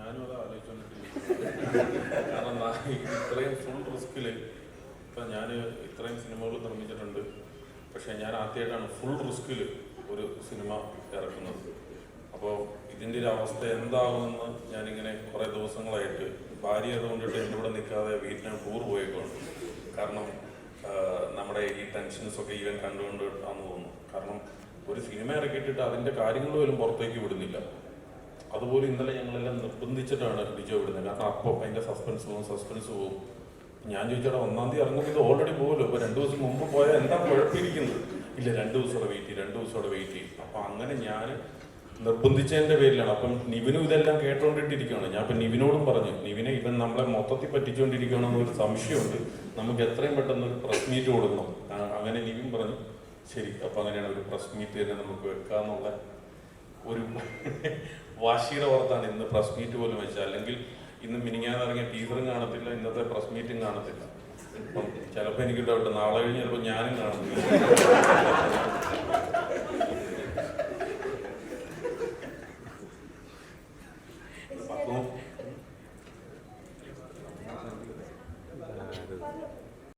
ഞാനും അത് ആലോചിച്ചുകൊണ്ടിരിക്കുന്നു. കാരണം ഇത്രയും ഫുൾ റിസ്കിൽ ഇപ്പം ഞാൻ ഇത്രയും സിനിമകൾ നിർമ്മിച്ചിട്ടുണ്ട്. പക്ഷേ ഞാൻ ആദ്യമായിട്ടാണ് ഫുൾ റിസ്കിൽ ഒരു സിനിമ ഇറക്കുന്നത്. അപ്പോൾ ഇതിൻ്റെ ഒരു അവസ്ഥ എന്താകുമെന്ന് ഞാനിങ്ങനെ കുറേ ദിവസങ്ങളായിട്ട് ഭാര്യ അതുകൊണ്ടിട്ട് എൻ്റെ കൂടെ നിൽക്കാതെ വീട്ടിൽ ടൂർ പോയേക്കാണ്. കാരണം നമ്മുടെ ഈ ടെൻഷൻസൊക്കെ ഈവൻ കണ്ടുകൊണ്ട് ആണെന്ന് തോന്നുന്നു. കാരണം ഒരു സിനിമ ഇറക്കിയിട്ടിട്ട് അതിൻ്റെ കാര്യങ്ങൾ പോലും പുറത്തേക്ക് വിടുന്നില്ല. അതുപോലെ ഇന്നലെ ഞങ്ങളെല്ലാം നിർബന്ധിച്ചിട്ടാണ് ഡിജോ വിടുന്നത്. കാരണം അപ്പോൾ അതിൻ്റെ സസ്പെൻസ് പോവും. ഞാൻ ചോദിച്ചാൽ 1-ാം തീയതി ഇറങ്ങുമ്പോൾ ഇത് ഓൾറെഡി പോകുമല്ലോ, ഇപ്പോൾ 2 ദിവസം മുമ്പ് പോയാൽ എന്താ കുഴപ്പമിരിക്കുന്നത്? ഇല്ല, 2 ദിവസം വെയിറ്റ് ചെയ്യും. അപ്പം അങ്ങനെ ഞാൻ നിർബന്ധിച്ചതിൻ്റെ പേരിലാണ്. അപ്പം നിവിനും ഇതെല്ലാം കേട്ടോണ്ടിട്ടിരിക്കുകയാണ്. ഞാൻ ഇപ്പം നിവിനോടും പറഞ്ഞു, നിവിനെ ഇവൻ നമ്മളെ മൊത്തത്തിൽ പറ്റിച്ചുകൊണ്ടിരിക്കുകയാണെന്നൊരു സംശയമുണ്ട്, നമുക്ക് എത്രയും പെട്ടെന്ന് ഒരു പ്രസ് മീറ്റ് കൊടുക്കണം. അങ്ങനെ നിവിൻ പറഞ്ഞു ശരി, അപ്പം അങ്ങനെയാണ് ഒരു പ്രസ് മീറ്റ് തന്നെ നമുക്ക് വെക്കാമെന്നുള്ള ഒരു വാശിയുടെ പുറത്താണ് ഇന്ന് പ്രസ് മീറ്റ് പോലും വെച്ചത്. അല്ലെങ്കിൽ ഇന്ന് മിനിങ്ങാന്നിറങ്ങിയ ടീച്ചറും കാണത്തില്ല, ഇന്നത്തെ പ്രസ് മീറ്റും കാണത്തില്ല. അപ്പം ചിലപ്പോൾ എനിക്ക് ഡൗട്ട്, നാളെ കഴിഞ്ഞ് ചിലപ്പോൾ ഞാനും കാണത്തില്ല. അപ്പം